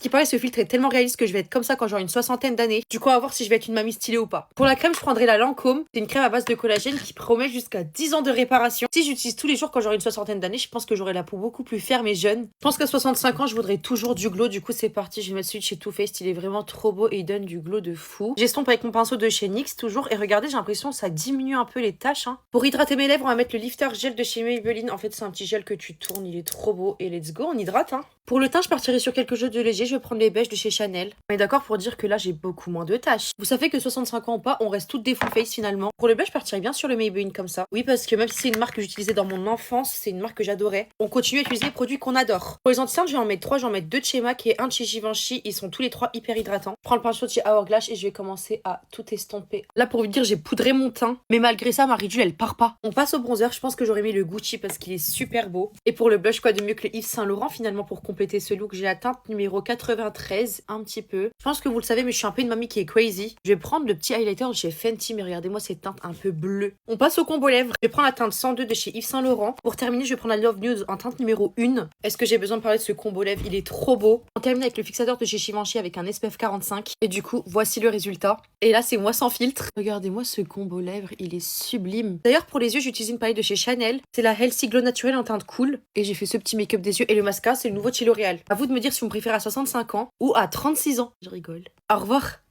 qui paraît, ce filtre est tellement réaliste que je vais être comme ça quand j'aurai une soixantaine d'années. Du coup, on va voir si je vais être une mamie stylée ou pas. Pour la crème, je prendrai la Lancôme. C'est une crème à base de collagène qui promet jusqu'à 10 ans de réparation. Si j'utilise tous les jours quand j'aurai une soixantaine d'années, je pense que j'aurai la peau beaucoup plus ferme et jeune. Je pense qu'à 65 ans, je voudrais toujours du glow. Du coup, c'est parti. Je vais mettre celui de chez Too Faced. Il est vraiment trop beau et il donne du glow de fou. J'estompe avec mon pinceau de chez NYX toujours. Et regardez, j'ai l'impression que ça diminue un peu les taches. Pour hydrater mes lèvres, on va mettre le lifter gel de chez Maybelline. En fait, c'est un petit gel que tu tournes. Il est trop beau. Et let's go, on hydrate. Pour le teint, je partirai sur quelque chose de léger. Je vais prendre les beiges de chez Chanel. On est d'accord pour dire que là, j'ai beaucoup moins de taches. Vous savez que 65 ans ou pas, on reste toutes des full face finalement. Pour le beige, je partirais bien sur le Maybelline comme ça. Oui, parce que même si c'est une marque que j'utilisais dans mon enfance, c'est une marque que j'adorais. On continue à utiliser les produits qu'on adore. Pour les anti-cernes, je vais en mettre 3. Je vais en mettre 2 de chez MAC et 1 de chez Givenchy. Ils sont tous les 3 hyper hydratants. Je prends le pinceau de chez Hourglass et je vais commencer à tout estomper. Là, pour vous dire, j'ai poudré mon teint. Mais malgré ça, ma ridule, elle part pas. On passe au bronzer. Je pense que j'aurais mis le Gucci parce qu'il est super beau. Et pour le blush, quoi de mieux que le Yves Saint Laurent finalement pour compléter ce look. J'ai la teinte numéro 93, un petit peu. Je pense que vous le savez, mais je suis un peu une mamie qui est crazy. Je vais prendre le petit highlighter de chez Fenty, mais regardez-moi cette teinte un peu bleue. On passe au combo lèvres. Je vais prendre la teinte 102 de chez Yves Saint Laurent. Pour terminer, je vais prendre la Love Nude en teinte numéro 1. Est-ce que j'ai besoin de parler de ce combo lèvres? Il est trop beau. On termine avec le fixateur de chez Givenchy avec un SPF 45. Et du coup, voici le résultat. Et là, c'est moi sans filtre. Regardez-moi ce combo lèvres, il est sublime. D'ailleurs, pour les yeux, j'utilise une palette de chez Chanel. C'est la Healthy Glow naturelle en teinte cool. Et j'ai fait ce petit make-up des yeux. Et le mascara, c'est le nouveau de chez L'Oréal. À vous de me dire si vous me préférez à 65 ans ou à 36 ans. Je rigole. Au revoir.